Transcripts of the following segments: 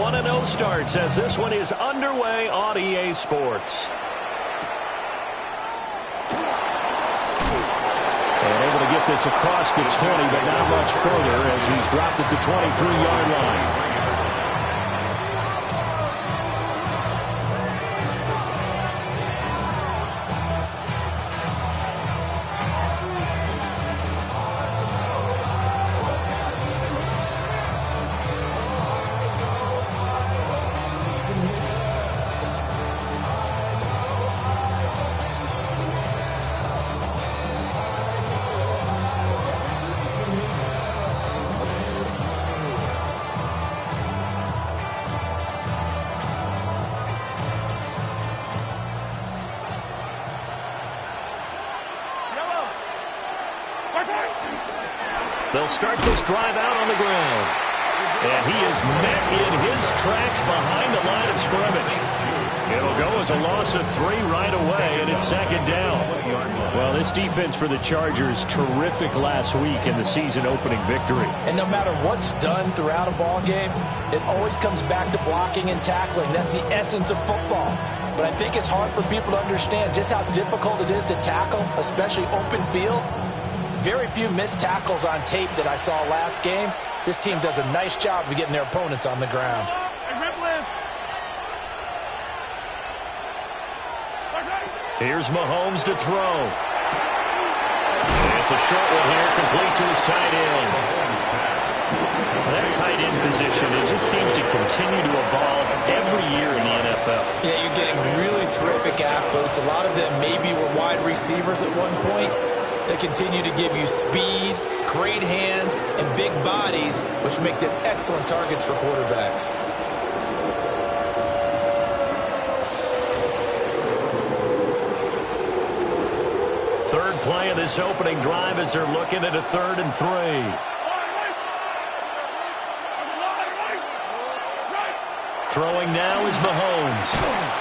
1-0 starts as this one is underway on EA Sports. And able to get this across the 20, but not much further as he's dropped it to 23-yard line. They'll start this drive out on the ground. And he is met in his tracks behind the line of scrimmage. It'll go as a loss of 3 right away, and it's second down. Well, this defense for the Chargers, terrific last week in the season-opening victory. And no matter what's done throughout a ball game, it always comes back to blocking and tackling. That's the essence of football. But I think it's hard for people to understand just how difficult it is to tackle, especially open field. Very few missed tackles on tape that I saw last game. This team does a nice job of getting their opponents on the ground. Here's Mahomes to throw. It's a short one here, complete to his tight end. That tight end position, it just seems to continue to evolve every year in the NFL. Yeah, you're getting really terrific athletes. A lot of them maybe were wide receivers at one point. They continue to give you speed, great hands, and big bodies, which make them excellent targets for quarterbacks. Third play of this opening drive as they're looking at a 3rd and 3. Throwing now is Mahomes.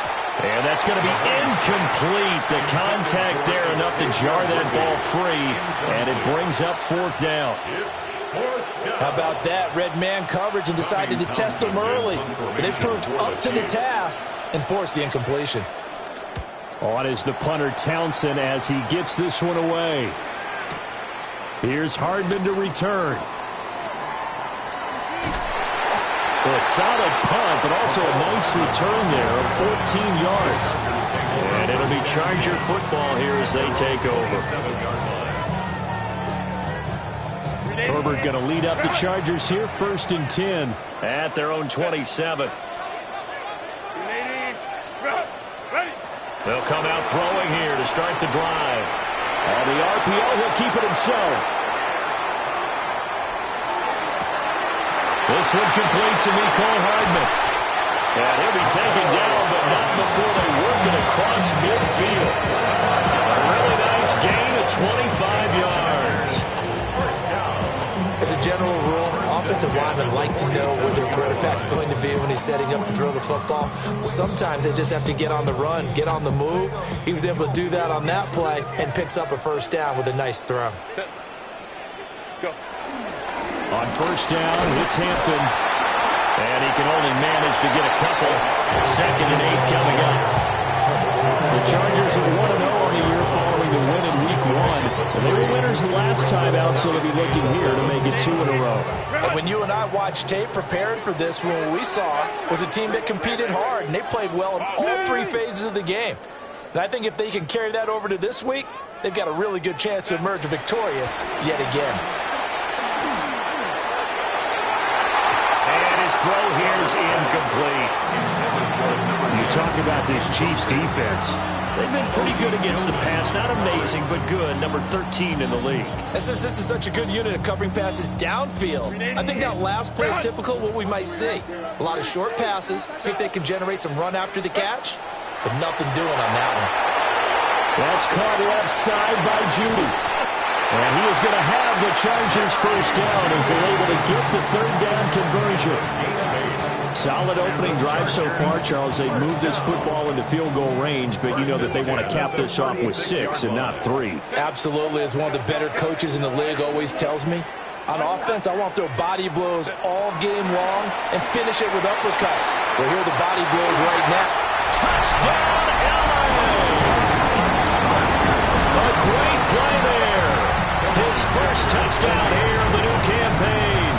And that's going to be incomplete. The contact there enough to jar that ball free, and it brings up 4th down. How about that? Red man coverage and decided to test them early. But it proved up to the task and forced the incompletion. On is the punter Townsend as he gets this one away. Here's Hardman to return. Well, a solid punt, but also a nice return there of 14 yards. And it'll be Charger football here as they take over. Herbert going to lead up the Chargers here, 1st and 10 at their own 27. They'll come out throwing here to start the drive. On the RPO, he'll keep it himself. This one complete to Mecole Hardman. And he'll be taken down, but not before they work it across midfield. A really nice gain of 25 yards. As a general rule, offensive linemen like to know where their quarterback's going to be when he's setting up to throw the football. But sometimes they just have to get on the run, get on the move. He was able to do that on that play and picks up a 1st down with a nice throw. Go. On 1st down, it's Hampton. And he can only manage to get a couple. 2nd and 8 coming up. The Chargers are 1-0 on the year following the win in Week 1. They were winners the last time out, so they'll be looking here to make it 2 in a row. And when you and I watched tape prepared for this, what we saw was a team that competed hard, and they played well in all 3 phases of the game. And I think if they can carry that over to this week, they've got a really good chance to emerge victorious yet again. Throw here is incomplete. You talk about this Chiefs defense. They've been pretty good against the pass. Not amazing, but good. Number 13 in the league. And since this is such a good unit of covering passes downfield, I think that last play is typical of what we might see. A lot of short passes, see if they can generate some run after the catch, but nothing doing on that one. That's caught left side by Judy. And he is going to have the Chargers 1st down as they're able to get the 3rd down conversion. Solid opening drive so far, Charles. They moved this football into field goal range, but you know that they want to cap this off with 6 and not 3. Absolutely. As one of the better coaches in the league always tells me, On offense, I want to throw body blows all game long and finish it with uppercuts. Well, here are the body blows right now. Touchdown, LA! A great play there. His first touchdown here of the new campaign.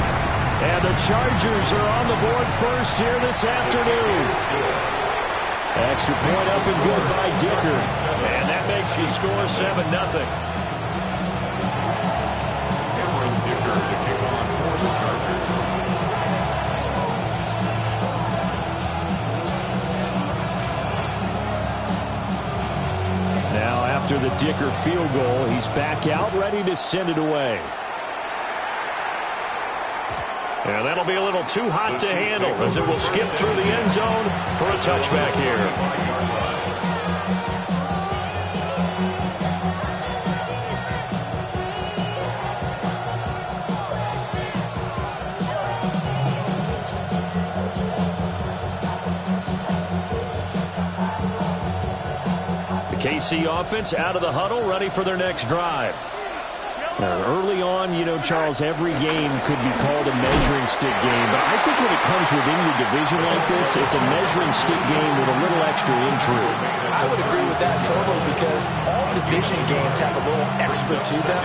And the Chargers are on the board first here this afternoon. Extra point up and good by Dicker. And that makes the score 7-0. Now, after the Dicker field goal, he's back out, ready to send it away. And that'll be a little too hot to handle as it will skip through the end zone for a touchback here. KC offense out of the huddle, ready for their next drive. Now, early on, you know, Charles, every game could be called a measuring stick game, but I think when it comes within your division like this, it's a measuring stick game with a little extra intrigue. I would agree with that totally because all division games have a little extra to them.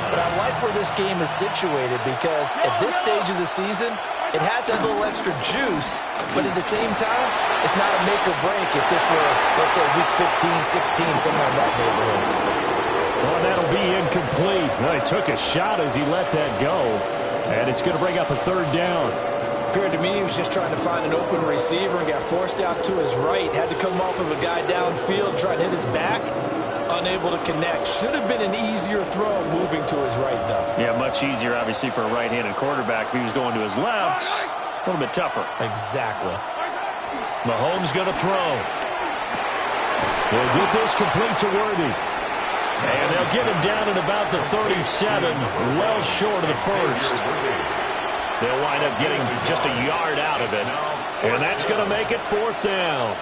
But I like where this game is situated because at this stage of the season, it has that little extra juice, but at the same time, it's not a make or break if this were, let's say, week 15, 16, somewhere in that neighborhood. Well, that'll be incomplete. Well, he took a shot as he let that go, and it's going to bring up a third down. Appeared to me he was just trying to find an open receiver and got forced out to his right. Had to come off of a guy downfield, try to hit his back. Unable to connect. Should have been an easier throw moving to his right, though. Yeah, much easier, obviously, for a right-handed quarterback. If he was going to his left, a little bit tougher. Exactly. Mahomes going to throw. They'll get this complete to Worthy. And they'll get him down at about the 37, well short of the first. They'll wind up getting just a yard out of it. And that's going to make it fourth down.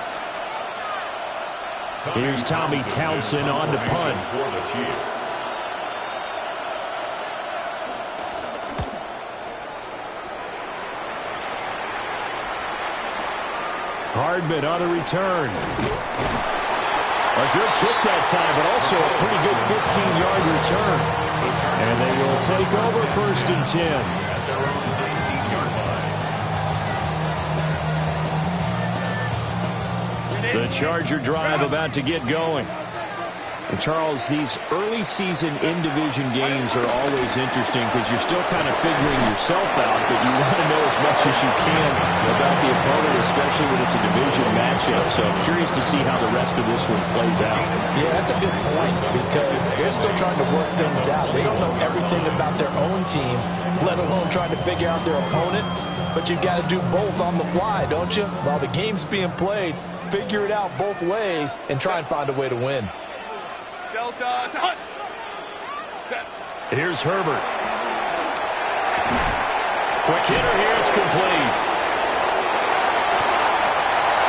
Here's Tommy Townsend on to punt. Hardman on the return. A good kick that time, but also a pretty good 15-yard return. And they will take over first and 10. The Charger drive about to get going. And Charles, these early season in-division games are always interesting because you're still kind of figuring yourself out, but you want to know as much as you can about the opponent, especially when it's a division matchup. So I'm curious to see how the rest of this one plays out. Yeah, that's a good point because they're still trying to work things out. They don't know everything about their own team, let alone trying to figure out their opponent. But you've got to do both on the fly, don't you? While the game's being played, figure it out both ways and try and find a way to win. Here's Herbert. Quick hitter here, it's complete.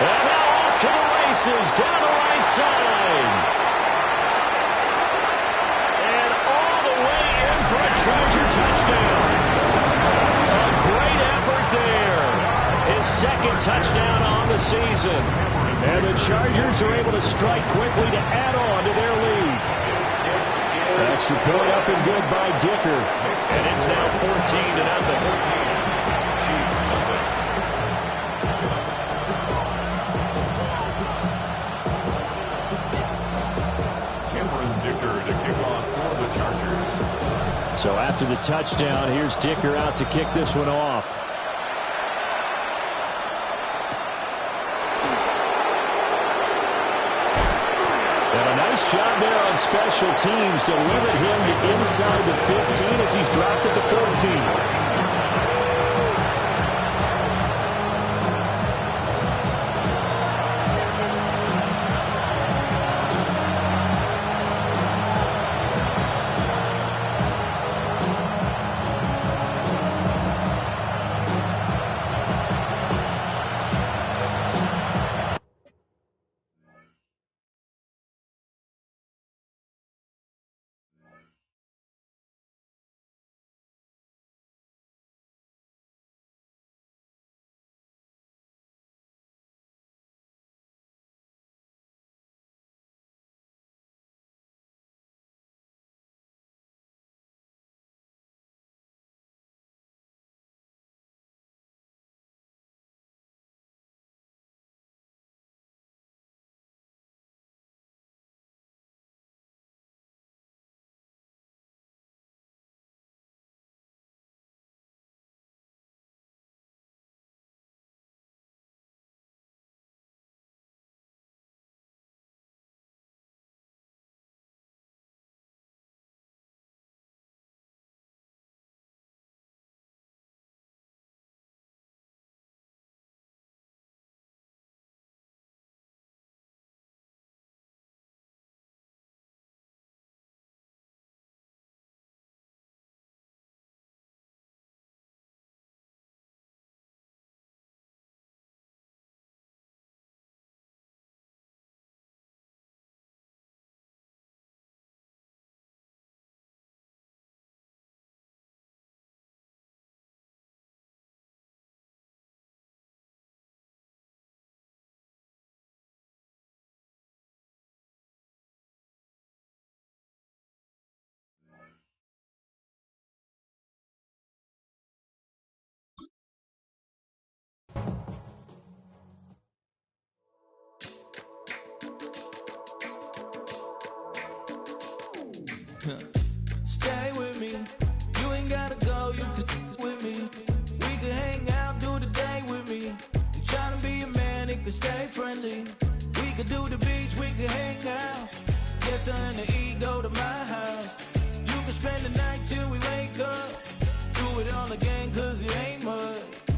And now off to the races, down the right side. And all the way in for a Charger touchdown. A great effort there. His second touchdown on the season. And the Chargers are able to strike quickly to add on to their lead. Extra point up and good by Dicker. And it's now 14-0. So after the touchdown, here's Dicker out to kick this one off. And a nice job there on special teams to limit him to inside the 15 as he's dropped at the 14. Stay with me. You ain't gotta go, you can with me. We can hang out, do the day with me. You tryna be a man, it can stay friendly. We could do the beach, we can hang out. Get something to eat, go to my house. You can spend the